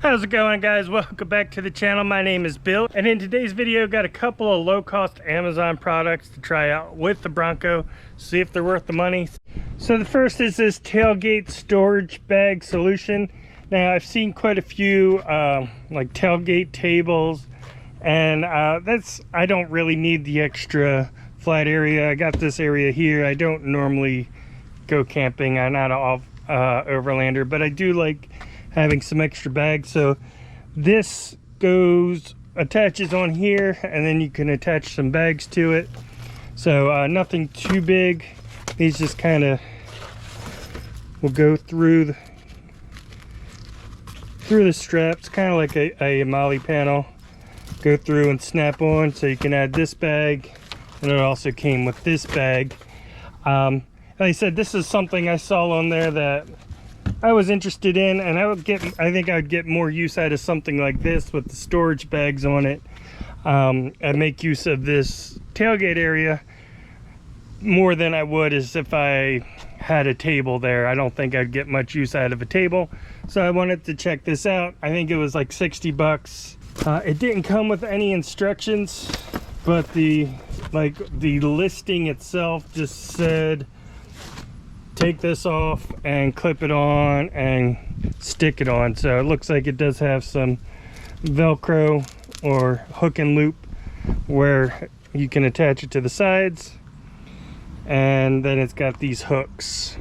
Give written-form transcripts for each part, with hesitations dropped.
How's it going, guys? Welcome back to the channel. My name is Bill, and in today's video got a couple of low-cost Amazon products to try out with the Bronco, see if they're worth the money. So the first is this tailgate storage bag solution. Now I've seen quite a few like tailgate tables, and I don't really need the extra flat area. I got this area here. I don't normally go camping. I'm not an overlander, but I do like having some extra bags. So this attaches on here, and then you can attach some bags to it. So nothing too big. These just kind of will go through the straps, kind of like a molly panel. Go through and snap on, so you can add this bag, and it also came with this bag. Like I said, this is something I saw on there that I was interested in, and I think I would get more use out of something like this with the storage bags on it, and make use of this tailgate area more than I would as if I had a table there. I don't think I'd get much use out of a table, so I wanted to check this out. I think it was like 60 bucks. It didn't come with any instructions, but the listing itself just said take this off and clip it on and stick it on. So it looks like it does have some Velcro or hook and loop where you can attach it to the sides, and then it's got these hooks,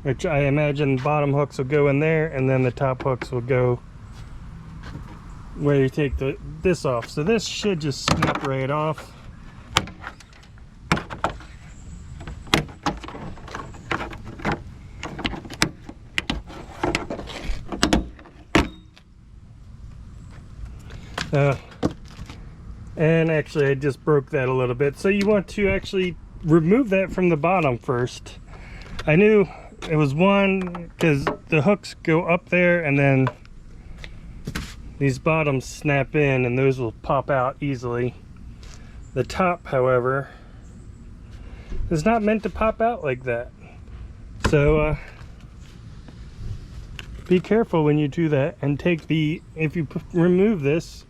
which I imagine bottom hooks will go in there, and then the top hooks will go where you take this off. So this should just snap right off. And actually I just broke that a little bit, so you want to actually remove that from the bottom first. I knew it was one because the hooks go up there, and then these bottoms snap in and those will pop out easily. The top, however, is not meant to pop out like that, so be careful when you do that, and if you remove this,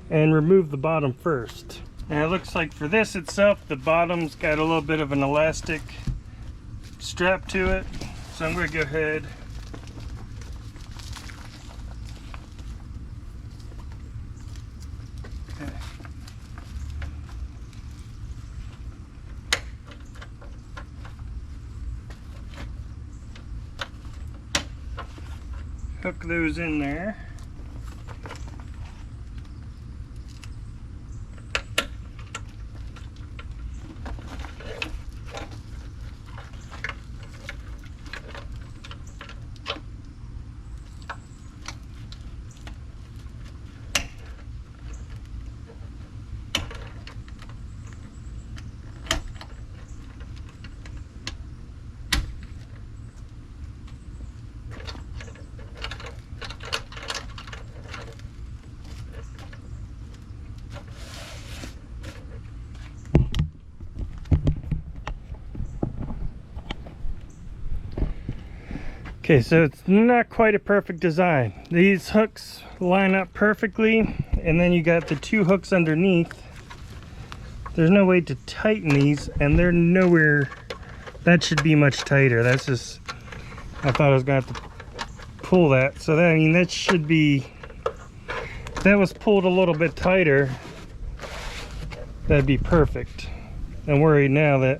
and remove the bottom first. And it looks like for this itself, the bottom's got a little bit of an elastic strap to it, so I'm going to go ahead hook those in there. Okay, so it's not quite a perfect design. These hooks line up perfectly, and then you got the two hooks underneath. There's no way to tighten these, and they're nowhere. That should be much tighter. That's just, I thought I was gonna have to pull that. So that, I mean, that should be, if that was pulled a little bit tighter, that'd be perfect. I'm worried now that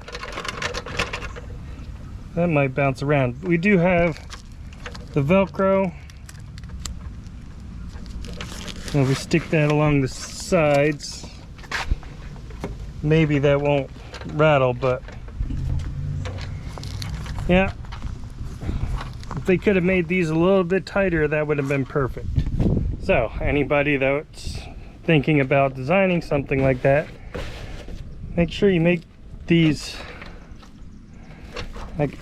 that might bounce around. We do have the Velcro, and we stick that along the sides. Maybe that won't rattle, but yeah, if they could have made these a little bit tighter, that would have been perfect. So anybody that's thinking about designing something like that, make sure you make these like,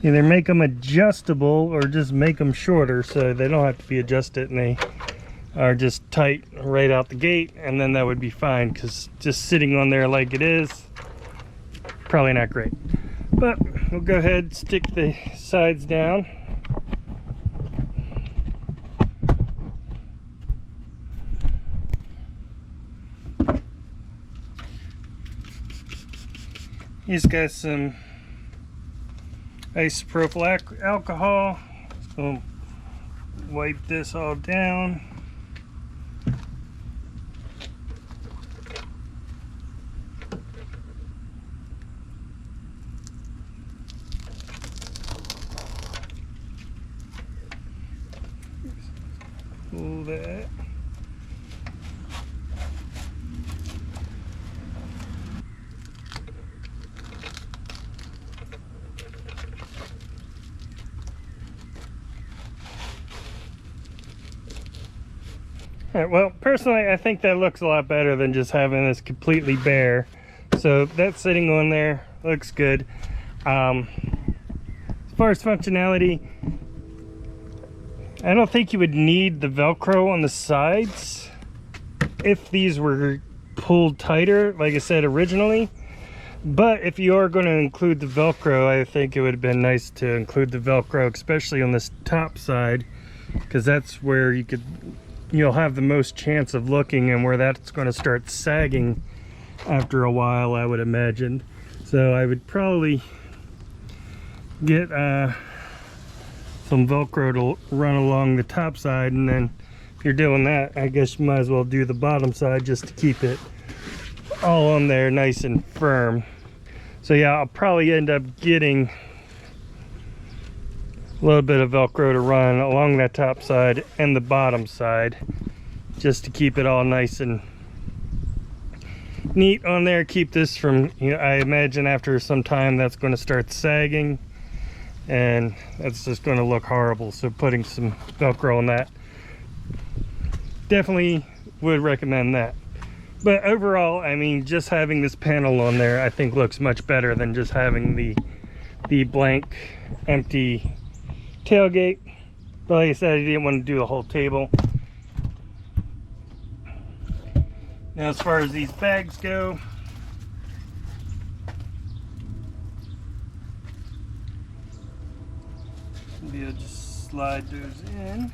either make them adjustable or just make them shorter so they don't have to be adjusted and they are just tight right out the gate, and then that would be fine, because just sitting on there like it is, probably not great. But we'll go ahead and stick the sides down. He's got some isopropyl alcohol. So wipe this all down. Pull that. All right, well, personally, I think that looks a lot better than just having this completely bare. So that's sitting on there, looks good. As far as functionality, I don't think you would need the Velcro on the sides if these were pulled tighter, like I said originally. But if you are going to include the Velcro, I think it would have been nice to include the Velcro, especially on this top side, because that's where you'll have the most chance of looking, and where that's going to start sagging after a while, I would imagine. So I would probably get some Velcro to run along the top side, and then if you're doing that, I guess you might as well do the bottom side just to keep it all on there nice and firm. So yeah, I'll probably end up getting a little bit of Velcro to run along that top side and the bottom side, just to keep it all nice and neat on there. Keep this from, I imagine after some time that's going to start sagging, and that's just going to look horrible. So putting some Velcro on that, definitely would recommend that. But overall, I mean, just having this panel on there, I think looks much better than just having the blank, empty tailgate. But like I said, I didn't want to do the whole table. Now, as far as these bags go, maybe I'll just slide those in.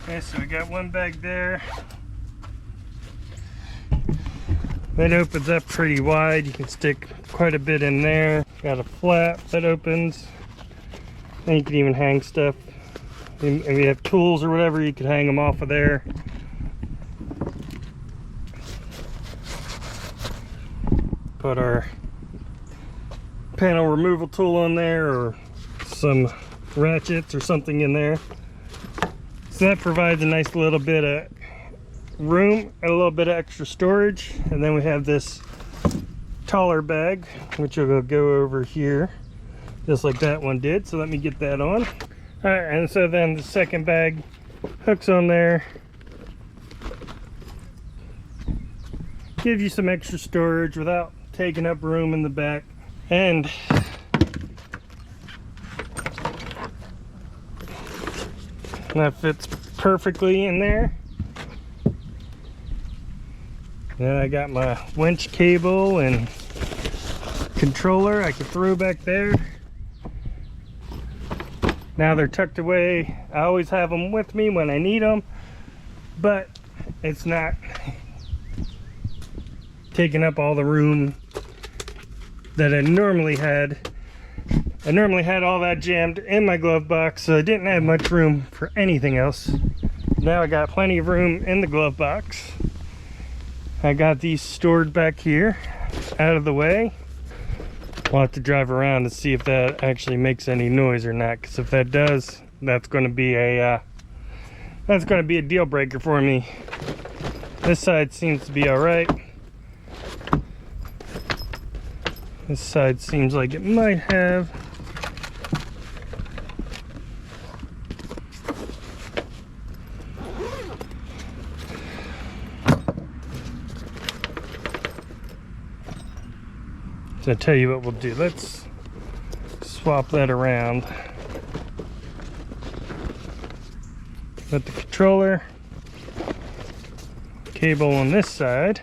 Okay, so we got one bag there. That opens up pretty wide. You can stick quite a bit in there. Got a flap that opens. And you can even hang stuff. And if you have tools or whatever, you could hang them off of there. Put our panel removal tool on there, or some ratchets or something in there. So that provides a nice little bit of room and a little bit of extra storage. And then we have this taller bag, which will go over here just like that one did. So let me get that on. All right, and so then the second bag hooks on there, gives you some extra storage without taking up room in the back. And that fits perfectly in there. Then I got my winch cable and controller I can throw back there. Now they're tucked away. I always have them with me when I need them, but it's not taking up all the room that I normally had. I normally had all that jammed in my glove box, so I didn't have much room for anything else. Now I got plenty of room in the glove box. I got these stored back here, out of the way. We'll have to drive around to see if that actually makes any noise or not, because if that does, that's going to be a deal breaker for me. This side seems to be all right. This side seems like it might have. So I'll tell you what we'll do. Let's swap that around. Put the controller cable on this side.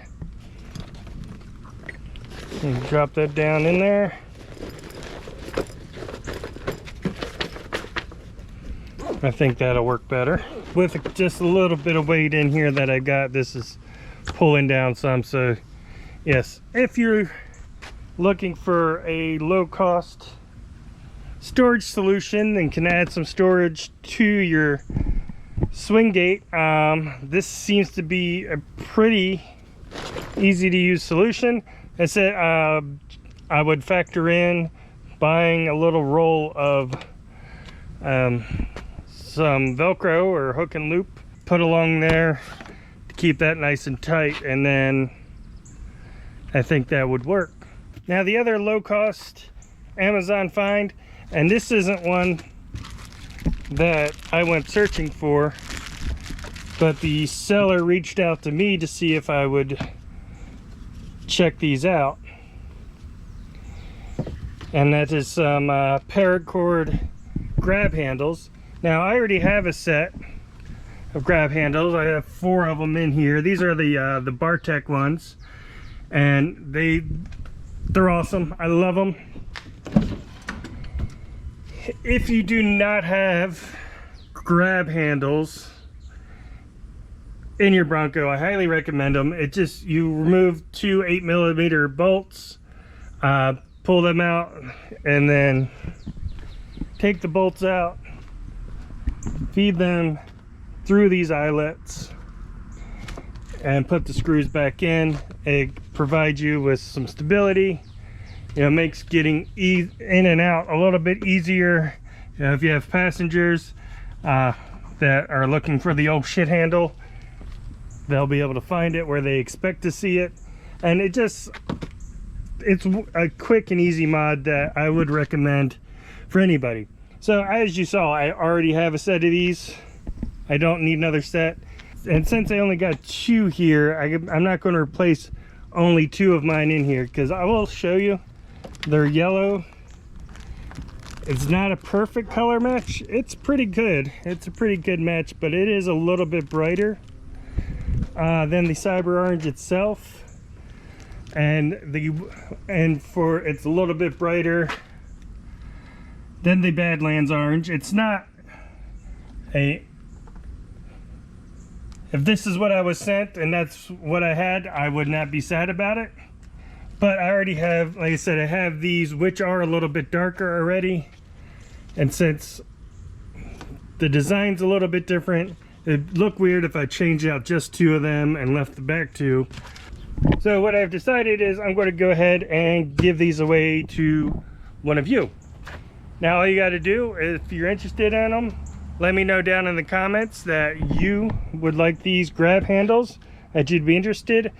And drop that down in there. I think that'll work better. With just a little bit of weight in here that I got, this is pulling down some. So yes, if you're looking for a low-cost storage solution and can add some storage to your swing gate, this seems to be a pretty easy to use solution. I said I would factor in buying a little roll of some Velcro or hook and loop, put along there to keep that nice and tight, and then I think that would work. Now the other low-cost Amazon find, and this isn't one that I went searching for, but the seller reached out to me to see if I would check these out, and that is some Paracord grab handles. Now I already have a set of grab handles. I have 4 of them in here. These are the Bartek ones, and they're awesome. I love them. If you do not have grab handles in your Bronco, I highly recommend them. It just, you remove 2 8mm bolts, pull them out, and then take the bolts out, feed them through these eyelets, and put the screws back in. It provides you with some stability. You know, makes getting in and out a little bit easier. You know, if you have passengers that are looking for the old shit handle, they'll be able to find it where they expect to see it. And it's a quick and easy mod that I would recommend for anybody. So as you saw, I already have a set of these. I don't need another set. And since I only got 2 here, I'm not going to replace only 2 of mine in here, because I will show you. They're yellow. It's not a perfect color match. It's pretty good. It's a pretty good match, but it is a little bit brighter than the Cyber Orange itself. And it's a little bit brighter than the Badlands Orange. It's not a... If this is what I was sent and that's what I had, I would not be sad about it. But I already have, like I said, I have these which are a little bit darker already. And since the design's a little bit different, it'd look weird if I changed out just 2 of them and left the back 2. So what I've decided is I'm going to go ahead and give these away to one of you. Now all you got to do, if you're interested in them, let me know down in the comments that you would like these grab handles, that you'd be interested.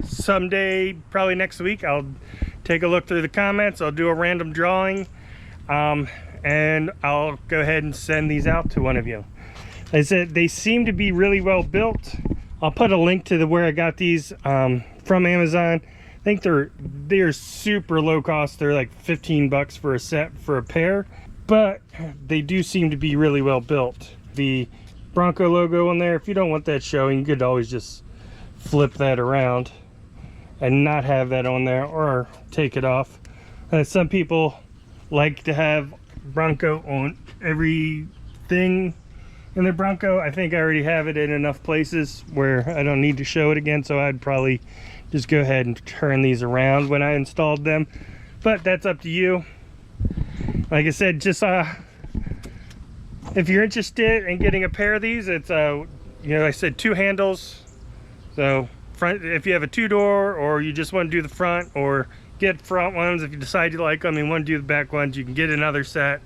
Someday, probably next week, I'll take a look through the comments. I'll do a random drawing, and I'll go ahead and send these out to one of you. Like I said, they seem to be really well built. I'll put a link to where I got these from Amazon. I think they're super low cost. They're like 15 bucks for a set for a pair, but they do seem to be really well built. The Bronco logo on there, if you don't want that showing, you could always just flip that around and not have that on there, or take it off. Some people like to have Bronco on everything in their Bronco. I think I already have it in enough places where I don't need to show it again, so I'd probably just go ahead and turn these around when I installed them, but that's up to you. Like I said, just if you're interested in getting a pair of these, it's you know, I said 2 handles. So front, if you have a 2-door, or you just want to do the front, or get front ones if you decide you like them and want to do the back ones, you can get another set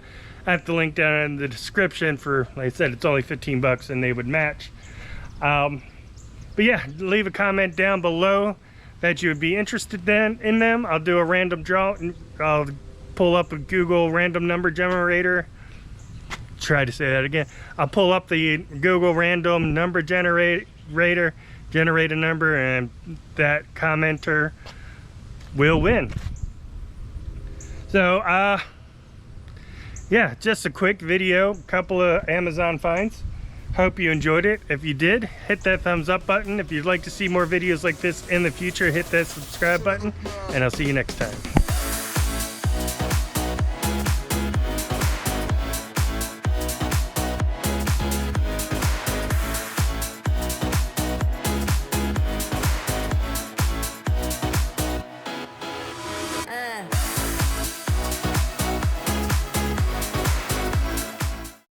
at the link down in the description for, like I said, it's only 15 bucks and they would match. But yeah, leave a comment down below that you would be interested in them. I'll do a random draw. I'll pull up a Google random number generator. Try to say that again. I'll pull up the Google random number generator, generate a number, and that commenter will win. So yeah, just a quick video, couple of Amazon finds. Hope you enjoyed it. If you did, hit that thumbs up button. If you'd like to see more videos like this in the future, hit that subscribe button, and I'll see you next time.